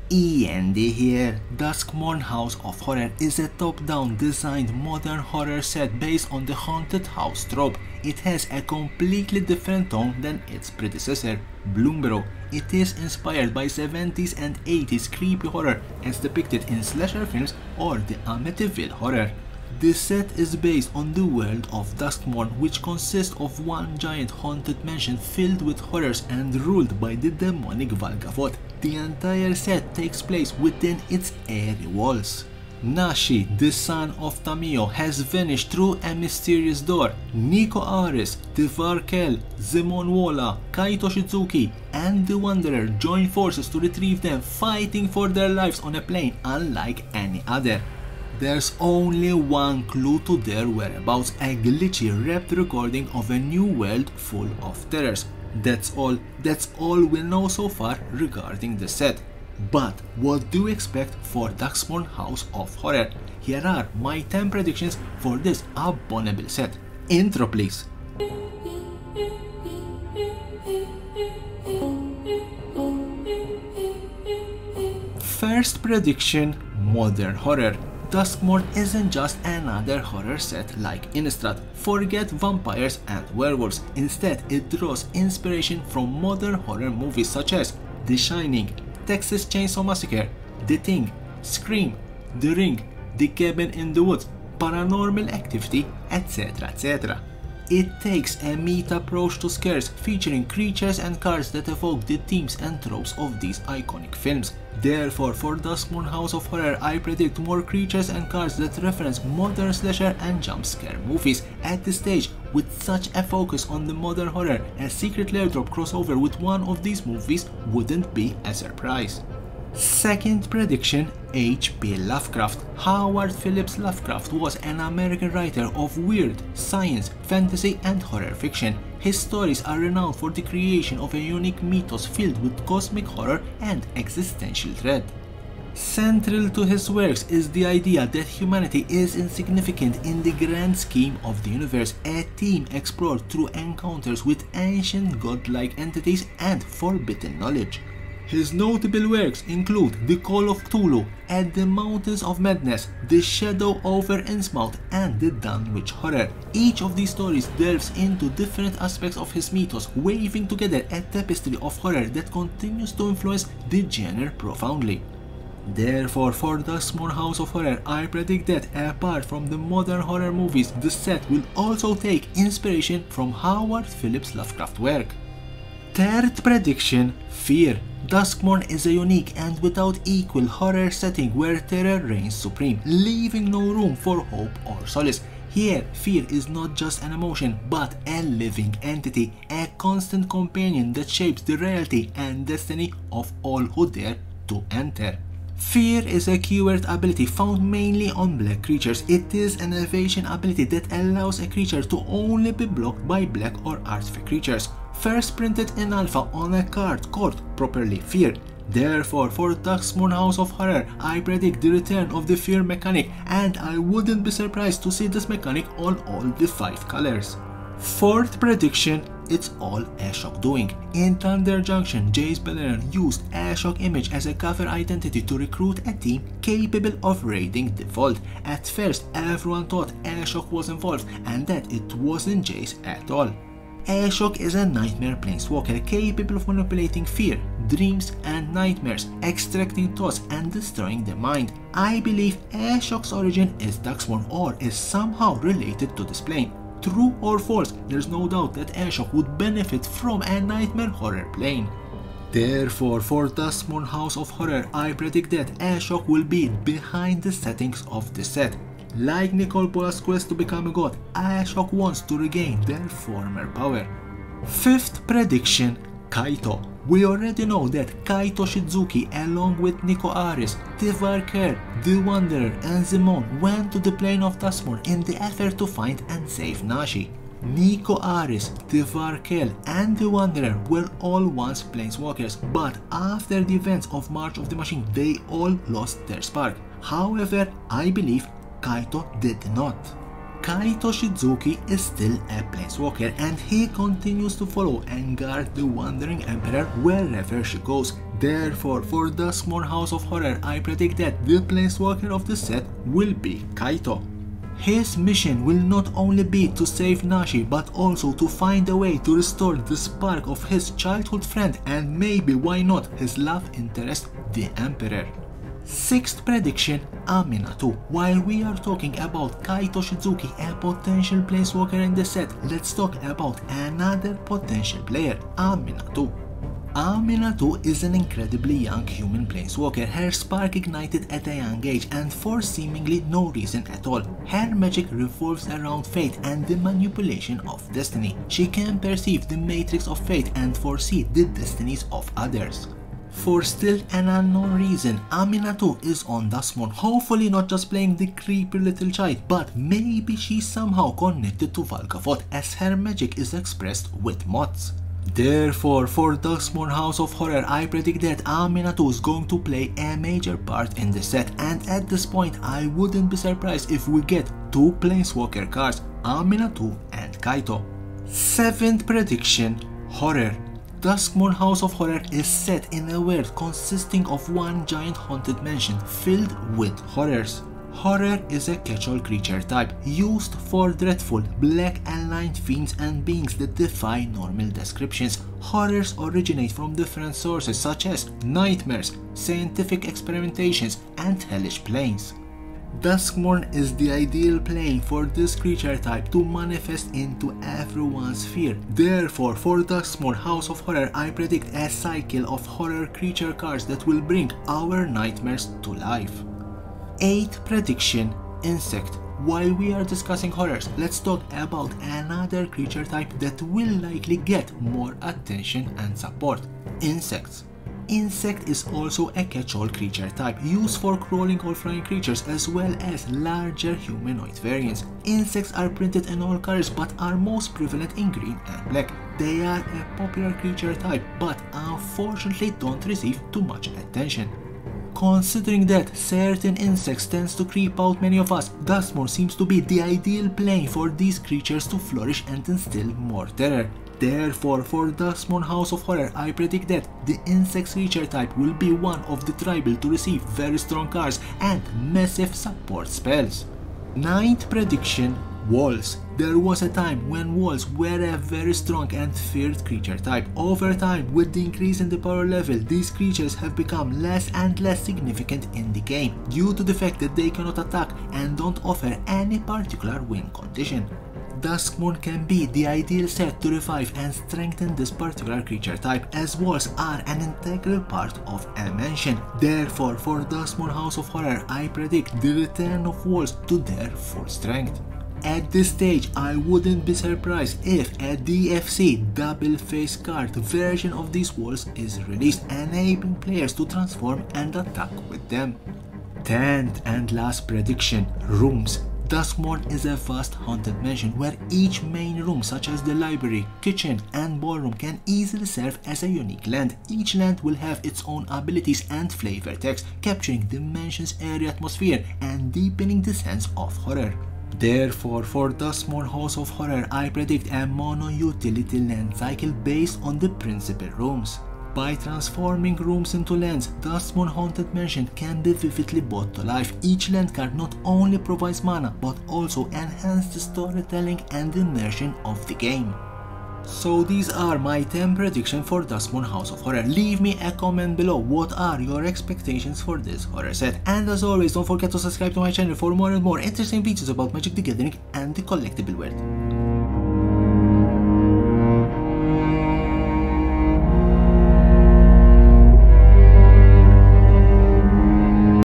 E.N.D here. Duskmourn House of Horror is a top-down designed modern horror set based on the haunted house trope. It has a completely different tone than its predecessor, Bloomborough. It is inspired by 70s and 80s creepy horror as depicted in slasher films or the Amityville horror. This set is based on the world of Duskmourn, which consists of one giant haunted mansion filled with horrors and ruled by the demonic Valgavoth. The entire set takes place within its airy walls. Nashi, the son of Tamiyo, has vanished through a mysterious door. Nico Aris, Tivarkel, Zemon Wola, Kaito Shizuki, and the Wanderer join forces to retrieve them, fighting for their lives on a plane unlike any other. There's only one clue to their whereabouts, a glitchy rap recording of a new world full of terrors. That's all we know so far regarding the set. But what do you expect for Duskmourn House of Horror? Here are my 10 predictions for this abominable set. Intro please. First prediction, modern horror. Duskmourn isn't just another horror set like Innistrad. Forget vampires and werewolves. Instead, it draws inspiration from modern horror movies such as The Shining, Texas Chainsaw Massacre, The Thing, Scream, The Ring, The Cabin in the Woods, Paranormal Activity, etc. etc. It takes a meta approach to scares, featuring creatures and cards that evoke the themes and tropes of these iconic films. Therefore, for Duskmourn House of Horror, I predict more creatures and cards that reference modern slasher and jump scare movies. At this stage, with such a focus on the modern horror, a secret lair drop crossover with one of these movies wouldn't be a surprise. Second prediction, H.P. Lovecraft. Howard Phillips Lovecraft was an American writer of weird, science, fantasy and horror fiction. His stories are renowned for the creation of a unique mythos filled with cosmic horror and existential dread. Central to his works is the idea that humanity is insignificant in the grand scheme of the universe, a theme explored through encounters with ancient godlike entities and forbidden knowledge. His notable works include The Call of Cthulhu, At the Mountains of Madness, The Shadow over Innsmouth, and The Dunwich Horror. Each of these stories delves into different aspects of his mythos, weaving together a tapestry of horror that continues to influence the genre profoundly. Therefore, for Duskmourn House of Horror, I predict that apart from the modern horror movies, the set will also take inspiration from Howard Phillips Lovecraft work. Third prediction, Fear. Duskmourn is a unique and without equal horror setting where terror reigns supreme, leaving no room for hope or solace. Here, fear is not just an emotion, but a living entity, a constant companion that shapes the reality and destiny of all who dare to enter. Fear is a keyword ability found mainly on black creatures. It is an evasion ability that allows a creature to only be blocked by black or artifact creatures. First printed in alpha on a card called properly Fear. Therefore, for Duskmourn House of Horror, I predict the return of the Fear mechanic, and I wouldn't be surprised to see this mechanic on all the 5 colors. Fourth prediction, it's all Asok doing. In Thunder Junction, Jace Beleren used Asok image as a cover identity to recruit a team capable of raiding the vault. At first, everyone thought Asok was involved and that it wasn't Jace at all. Asok is a nightmare planeswalker capable of manipulating fear, dreams and nightmares, extracting thoughts and destroying the mind. I believe Asok's origin is Duskmourn or is somehow related to this plane. True or false, there's no doubt that Asok would benefit from a nightmare horror plane. Therefore, for Duskmourn House of Horror, I predict that Asok will be behind the settings of the set. Like Nicole Pola's quest to become a god, Asok wants to regain their former power. Fifth prediction, Kaito. We already know that Kaito Shizuki along with Nico Aris, Tivarker, the Wanderer and Zemon went to the plane of Duskmourn in the effort to find and save Nashi. Nico Aris, Tivarkel and the Wanderer were all once planeswalkers, but after the events of March of the Machine they all lost their spark. However, I believe Kaito did not. Kaito Shizuki is still a planeswalker and he continues to follow and guard the Wandering Emperor wherever she goes. Therefore, for Duskmourn House of Horror, I predict that the planeswalker of the set will be Kaito. His mission will not only be to save Nashi, but also to find a way to restore the spark of his childhood friend and maybe, why not, his love interest, the Emperor. Sixth prediction, Aminu. While we are talking about Kaito Shizuki, a potential planeswalker in the set, let's talk about another potential player, Aminu. Aminu is an incredibly young human planeswalker. Her spark ignited at a young age and for seemingly no reason at all. Her magic revolves around fate and the manipulation of destiny. She can perceive the matrix of fate and foresee the destinies of others. For still an unknown reason, Aminu is on Duskmourn, hopefully not just playing the creepy little child, but maybe she's somehow connected to Valkavoth as her magic is expressed with moths. Therefore, for Duskmourn House of Horror, I predict that Aminu is going to play a major part in the set, and at this point I wouldn't be surprised if we get two planeswalker cards, Aminu and Kaito. Seventh prediction, Horror. Duskmourn House of Horror is set in a world consisting of one giant haunted mansion filled with horrors. Horror is a catch-all creature type used for dreadful, black-aligned fiends and beings that defy normal descriptions. Horrors originate from different sources such as nightmares, scientific experimentations, and hellish planes. Duskmourn is the ideal plane for this creature type to manifest into everyone's fear. Therefore, for Duskmourn House of Horror, I predict a cycle of horror creature cards that will bring our nightmares to life. Eighth prediction, Insect. While we are discussing horrors, let's talk about another creature type that will likely get more attention and support, insects. Insect is also a catch-all creature type used for crawling or flying creatures as well as larger humanoid variants. Insects are printed in all colors but are most prevalent in green and black. They are a popular creature type but unfortunately don't receive too much attention. Considering that certain insects tends to creep out many of us, Duskmourn seems to be the ideal plane for these creatures to flourish and instill more terror. Therefore, for Duskmourn House of Horror, I predict that the insect creature type will be one of the tribal to receive very strong cards and massive support spells. Ninth prediction, Walls. There was a time when walls were a very strong and feared creature type. Over time, with the increase in the power level, these creatures have become less and less significant in the game due to the fact that they cannot attack and don't offer any particular win condition. Duskmourn can be the ideal set to revive and strengthen this particular creature type, as walls are an integral part of a mansion. Therefore, for Duskmourn House of Horror, I predict the return of walls to their full strength. At this stage, I wouldn't be surprised if a DFC double face card version of these walls is released, enabling players to transform and attack with them. 10th and last prediction, Rooms. Duskmourn is a vast haunted mansion where each main room such as the library, kitchen and ballroom can easily serve as a unique land. Each land will have its own abilities and flavor text, capturing the mansion's airy atmosphere and deepening the sense of horror. Therefore, for Duskmourn House of Horror, I predict a mono-utility land cycle based on the principal rooms. By transforming rooms into lands, Duskmourn Haunted Mansion can be vividly brought to life. Each land card not only provides mana, but also enhances the storytelling and immersion of the game. So these are my 10 predictions for Duskmourn House of Horror. Leave me a comment below, what are your expectations for this horror set? And as always, don't forget to subscribe to my channel for more and more interesting videos about Magic the Gathering and the collectible world.